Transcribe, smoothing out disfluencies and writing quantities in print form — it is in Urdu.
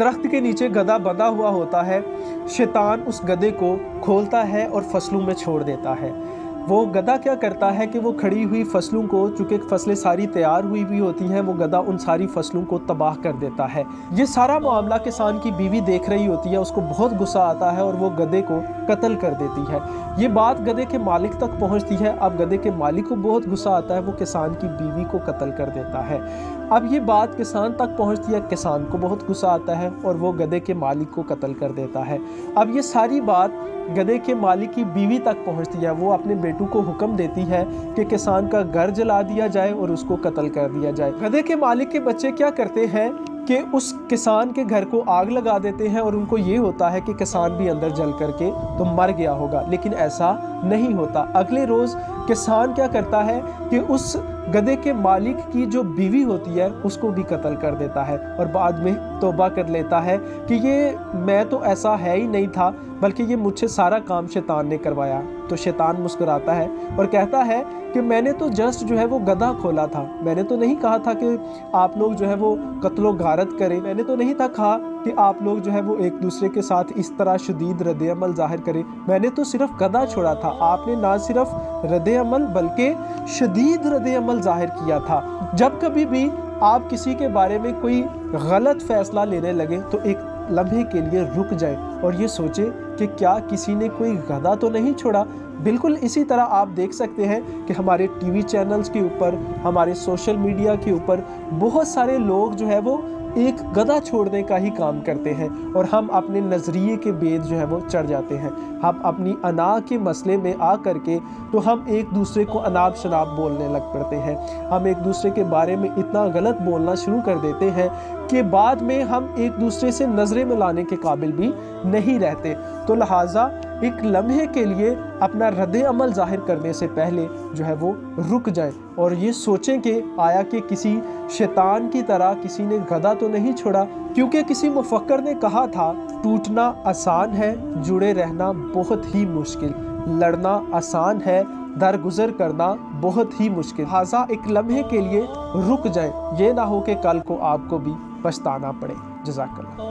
درخت کے نیچے گدھا بندھا ہوا ہوتا ہے، شیطان اس گدھے کو کھولتا ہے اور فصلوں میں چھوڑ دیتا ہے۔ وہ گدھا کیا کرتا ہے کہ وہ کھڑی ہوئی فصلوں کو، چونکہ فصلیں ساری تیار ہوئی ہوتی ہیں، وہ گدھا ان ساری فصلوں کو تباہ کر دیتا ہے۔ یہ سارا معاملہ کسان کی بیوی دیکھ رہی ہوتی ہے، اس کو بہت غصہ آتا ہے اور وہ گدھے کو قتل کر دیتی ہے۔ یہ بات گدھے کے مالک تک پہنچتی ہے۔ اب گدھے کے مالک کو بہت غصہ آتا ہے، وہ کسان کی بیوی کو قتل کر دیتا ہے۔ اب یہ بات کسان تک پہنچتی ہے، کسان کو بہت غصہ آتا ہے اور وہ گدھے کے مالک کو قتل کر دیتا ہے۔ اب یہ ساری بات گدھے کے مالک کی بیوی تک پہنچتی ہے۔ وہ اپنے بیٹوں کو حکم دیتی ہے کہ کسان کا گھر جلا دیا جائے اور اس کو قتل کر دیا جائے۔ گدھے کے مالک کے بچے کیا کرتے ہیں کہ اس کسان کے گھر کو آگ لگا دیتے ہیں اور ان کو یہ ہوتا ہے کہ کسان بھی اندر جل کر کے تو مر گیا ہوگا، لیکن ایسا نہیں ہوتا۔ اگلے روز کسان کیا کرتا ہے کہ اس گدھے کے مالک کی جو بیوی ہوتی ہے اس کو بھی قتل کر دیتا ہے اور بعد میں توبہ کر لیتا ہے کہ یہ میں تو ایسا ہے ہی نہیں تھا، بلکہ یہ مجھ سے سارا کام شیطان نے کروایا۔ تو شیطان مسکراتا ہے اور کہتا ہے کہ میں نے تو جسٹ جو ہے وہ گدھا کھولا تھا، میں نے تو نہیں کہا تھا کہ آپ لوگ جو ہے وہ قتل و غارت کریں، میں نے تو نہیں تھا کہا کہ آپ لوگ جو ہے وہ ایک دوسرے کے ساتھ اس طرح شدید رد عمل ظاہر کریں، میں نے تو صرف گدھا چھوڑا تھا۔ آپ نے نہ صرف رد عمل بلکہ شدید رد عمل ظاہر کیا تھا۔ جب کبھی بھی آپ کسی کے بارے میں کوئی غلط فیصلہ لینے لگے تو ایک لمحے کے لیے رک جائیں اور یہ سوچیں کہ کیا کسی نے کوئی گدھا تو نہیں چھوڑا۔ بالکل اسی طرح آپ دیکھ سکتے ہیں کہ ہمارے ٹی وی چینلز کے اوپر، ہمارے سوشل میڈیا کے اوپر بہت سارے لوگ جو ہے وہ ایک گدھا چھوڑنے کا ہی کام کرتے ہیں اور ہم اپنے نظریے کے بید جو ہے وہ چڑھ جاتے ہیں۔ ہم اپنی انا کے مسئلے میں آ کر کے تو ہم ایک دوسرے کو اناب شناب بولنے لگ پڑتے ہیں، ہم ایک دوسرے کے بارے میں اتنا غلط بولنا شروع کر دیتے ہیں کہ بعد میں ہم ایک دوسرے سے نظریں ملانے کے قابل بھی نہیں رہتے۔ تو لہٰذا ایک لمحے کے لیے اپنا رد عمل ظاہر کرنے سے پہلے جو ہے وہ رک جائیں اور یہ سوچیں کہ آیا کہ کسی شیطان کی طرح کسی نے گدھا تو نہیں چھوڑا، کیونکہ کسی مفکر نے کہا تھا ٹوٹنا آسان ہے، جڑے رہنا بہت ہی مشکل، لڑنا آسان ہے، درگزر کرنا بہت ہی مشکل۔ لہٰذا ایک لمحے کے لیے رک جائیں، یہ نہ ہو کہ کل کو آپ کو بھی پچھتانا پڑے۔ جزاک اللہ۔